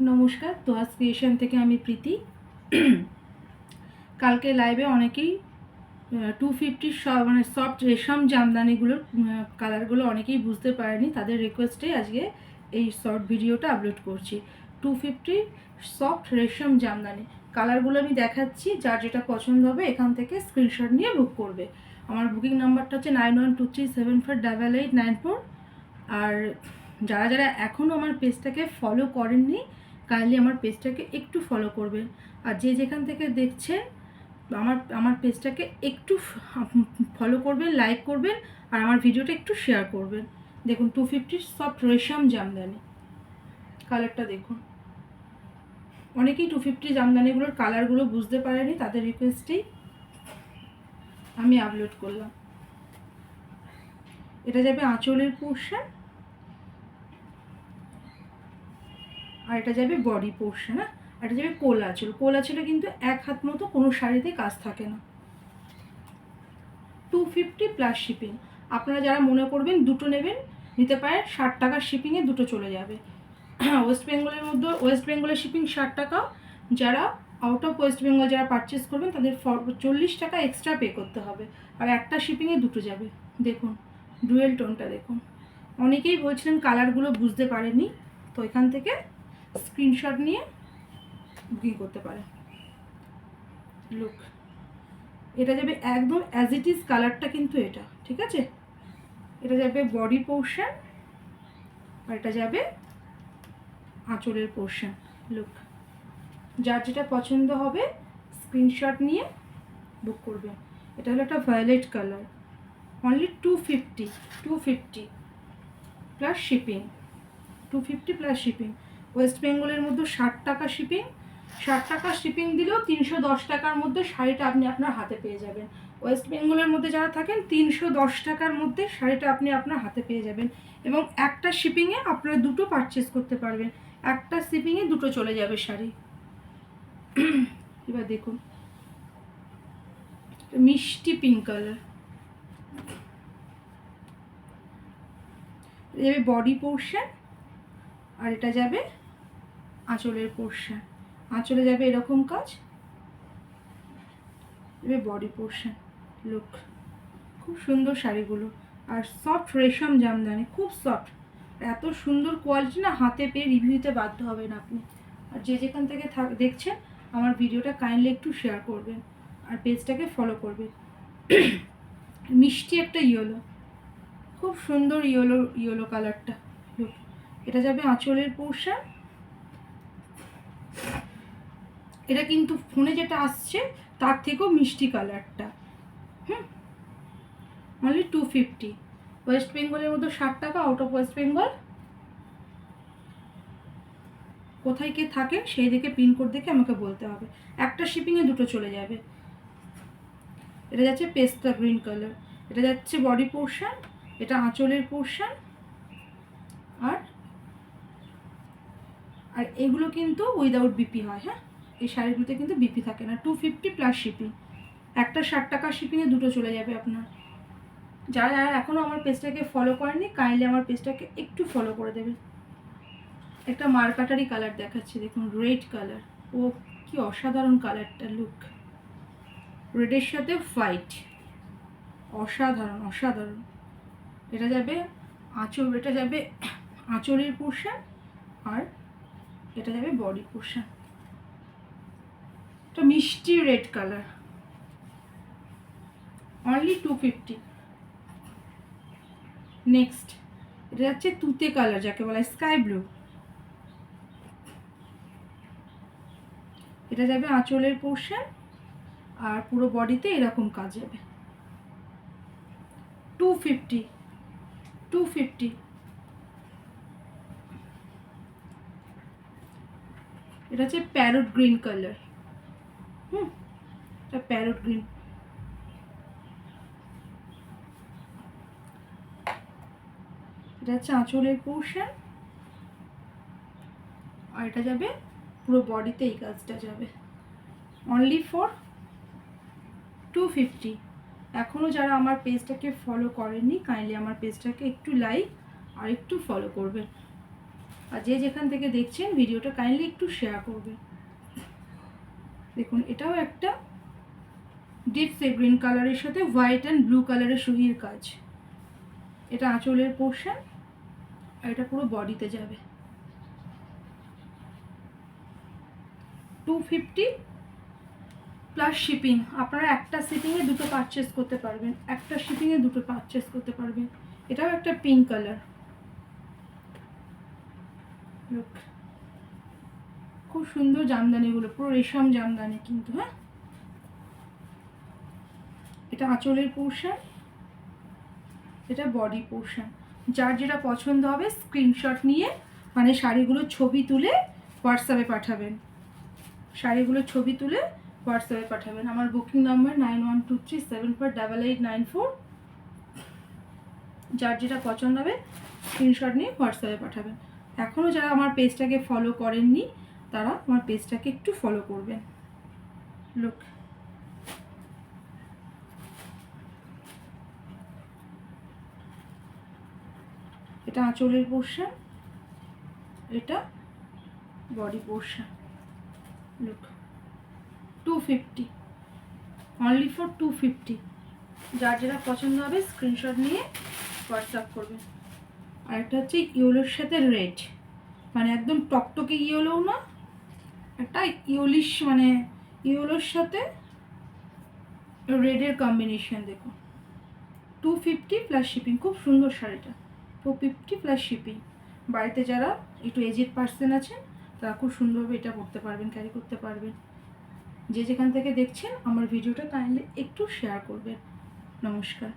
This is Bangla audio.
নমস্কার, তোয়াজ ক্রিয়েশন থেকে আমি প্রীতি। কালকে লাইভে অনেকেই 250 মানে সফট রেশম জামদানিগুলোর কালারগুলো অনেকেই বুঝতে পারেনি। তাদের রিকোয়েস্টে আজকে এই শর্ট ভিডিওটা আপলোড করছি। 250 সফট রেশম জামদানি কালারগুলো আমি দেখাচ্ছি। যার যেটা পছন্দ হবে এখান থেকে স্ক্রিনশট নিয়ে বুক করবে। আমার বুকিং নাম্বারটা হচ্ছে 9123748894। আর যারা যারা এখনও আমার পেজটাকে ফলো করেননি, কাইন্ডলি আমার পেজটাকে একটু ফলো করবেন। আর যে যেখান থেকে দেখছেন আমার পেজটাকে একটু ফলো করবেন, লাইক করবেন, আর আমার ভিডিওটা একটু শেয়ার করবেন। দেখুন 250 সফট রেশম জামদানি কালারটা দেখুন। অনেকেই 250 জামদানিগুলোর কালারগুলো বুঝতে পারেনি, তাদের রিকোয়েস্টেই আমি আপলোড করলাম। এটা যাবে আঁচলের পোর্শন, আর এটা যাবে বডি পোর্শন। হ্যাঁ, আর এটা যাবে কোল আঁচল। কোল আঁচলে কিন্তু এক হাত মতো কোনো শাড়িতে কাজ থাকে না। 250 প্লাস শিপিং। আপনারা যারা মনে করবেন দুটো নেবেন, নিতে পারেন। 60 টাকার শিপিংয়ে দুটো চলে যাবে। ওয়েস্ট বেঙ্গলের মধ্যে ওয়েস্ট বেঙ্গলের শিপিং 60 টাকা। যারা আউট অফ ওয়েস্ট বেঙ্গল যারা পারচেস করবেন তাদের 40 টাকা এক্সট্রা পে করতে হবে। আর একটা শিপিংয়ে দুটো যাবে। দেখুন ডুয়েল টোনটা দেখুন। অনেকেই বলছিলেন কালারগুলো বুঝতে পারেনি, তো এখান থেকে স্ক্রিনশট নিয়ে বুকিং করতে পারেন। লুক, এটা যাবে একদম অ্যাজ ইট ইজ কালারটা, কিন্তু এটা ঠিক আছে। এটা যাবে বডি পোর্শন, আর এটা যাবে আঁচলের পোর্শন। লুক, যার যেটা পছন্দ হবে স্ক্রিনশট নিয়ে বুক করবেন। এটা হলো একটা violet colour. Only 250 plus shipping. 250 plus shipping. West বেঙ্গলের মধ্যে 60 টাকা শিপিং। 60 টাকা শিপিং দিলেও 310 টাকার মধ্যে শাড়িটা আপনি আপনার হাতে পেয়ে যাবেন। ওয়েস্ট বেঙ্গলের মধ্যে যারা থাকেন 310 টাকার মধ্যে শাড়িটা আপনি আপনার হাতে পেয়ে যাবেন। এবং একটা শিপিংয়ে আপনারা দুটো পারচেস করতে পারবেন। একটা শিপিংয়ে দুটো চলে যাবে শাড়ি। এবার দেখুন মিষ্টি পিঙ্ক কালার। এটা যাবে বডি পোর্শন, আর এটা যাবে আঁচলের পোর্শন। আঁচলে যাবে এরকম কাজ, যাবে বডি পোর্শন। লুক, খুব সুন্দর শাড়িগুলো। আর সফট রেশম জামদানি, খুব সফট। এত সুন্দর কোয়ালিটি না, হাতে পেয়ে রিভিউ দিতে বাধ্য হবেন আপনি। আর যে যেখান থেকে দেখছেন আমার ভিডিওটা কাইন্ডলি একটু শেয়ার করবেন আর পেজটাকে ফলো করবেন। মিষ্টি একটা ইয়েলো, খুব সুন্দর ইয়েলো কালারটা। লুক, এটা যাবে আঁচলের পোর্শন। এটা কিন্তু ফোনে যেটা আসছে তার থেকেও মিষ্টি কালারটা। অনলি 250। ওয়েস্ট বেঙ্গলের মধ্যে 60 টাকা। আউট অফ ওয়েস্ট বেঙ্গল কোথায় কে থাকে সেই দেখে পিনকোড দেখে আমাকে বলতে হবে। একটা শিপিংয়ে দুটো চলে যাবে। এটা যাচ্ছে পেস্তা গ্রিন কালার। এটা যাচ্ছে বডি পোর্শন, এটা আঁচলের পোর্শন। আর আর এগুলো কিন্তু উইদাউট বিপি হয়। হ্যাঁ, এই শাড়িগুলোতে কিন্তু বিপি থাকে না। 250 প্লাস শিপিং। একটা 60 টাকা শিপিংয়ে দুটো চলে যাবে আপনার। যারা যারা এখনও আমার পেজটাকে ফলো করেনি কাইন্ডলি আমার পেজটাকে একটু ফলো করে দেবে। একটা মার্কাটারি কালার দেখাচ্ছি, দেখুন রেড কালার। ও কি অসাধারণ কালারটা। লুক, রেডের সাথে হোয়াইট, অসাধারণ অসাধারণ। এটা যাবে আঁচল, এটা যাবে আঁচলের পোর্শন, আর এটা যাবে বডি পোর্শন। এটা মিষ্টি রেড কালার। অনলি 250। নেক্সট এটা যাচ্ছে তুতে কালার, যাকে বলা হয় স্কাই ব্লু। এটা যাবে আঁচলের পোর্শন, আর পুরো বডিতে এরকম কাজ যাবে। 250। এটা হচ্ছে প্যারট গ্রিন কালার। এটা প্যারট গ্রিন। এটা হচ্ছে আঁচলের পোর্শন, আর এটা যাবে পুরো বডিতে এই কাজটা যাবে। Only for 250। এখনও যারা আমার পেজটাকে ফলো করেননি কাইন্ডলি আমার পেজটাকে একটু লাইক আর একটু ফলো করবেন। আর যে যেখান থেকে দেখছেন ভিডিওটা কাইন্ডলি একটু শেয়ার করবেন। দেখুন এটাও একটা ডিপ সি গ্রিন কালারের সাথে হোয়াইট অ্যান্ড ব্লু কালারের সুহির কাজ। এটা আঁচলের পোর্শন আর এটা পুরো বডিতে যাবে। 250 প্লাস শিপিং। আপনারা একটা শিপিংয়ে দুটো পারচেস করতে পারবেন, একটা শিপিংয়ে দুটো পারচেস করতে পারবেন। এটাও একটা পিঙ্ক কালার, খুব সুন্দর জামদানিগুলো, পুরো রেশম জামদানি কিন্তু। হ্যাঁ, এটা আঁচলের পোর্শন, এটা বডি পোর্শন। যার যেটা পছন্দ হবে স্ক্রিনশট নিয়ে মানে শাড়িগুলোর ছবি তুলে হোয়াটসঅ্যাপে পাঠাবেন, শাড়িগুলোর ছবি তুলে হোয়াটসঅ্যাপে পাঠাবেন। আমার বুকিং নাম্বার 9123748894। যার যেটা পছন্দ হবে স্ক্রিনশট নিয়ে হোয়াটসঅ্যাপে পাঠাবেন। এখনও যারা আমার পেজটাকে ফলো করেননি তারা আমার পেজটাকে একটু ফলো করবেন। লুক, এটা আঁচলের পোর্শন, এটা body portion. Look, 250, only for 250। যার যেটা পছন্দ হবে স্ক্রিনশট নিয়ে হোয়াটসঅ্যাপ করবেন। আর একটা হচ্ছে ইয়েলোর সাথে রেড, মানে একদম টকটকে ইয়েলো না, একটা ইয়েলিশ মানে ইয়েলোর সাথে রেডের কম্বিনেশন। দেখুন 250 প্লাস শিপিং। খুব সুন্দর শাড়িটা, 250 প্লাস শিপিং। বাড়িতে যারা একটু এজেড পার্সন আছেন তারা খুব সুন্দরভাবে এটা পরতে পারবেন, ক্যারি করতে পারবেন। যে যেখান থেকে দেখছেন আমার ভিডিওটা কাইন্ডলি একটু শেয়ার করবেন। নমস্কার।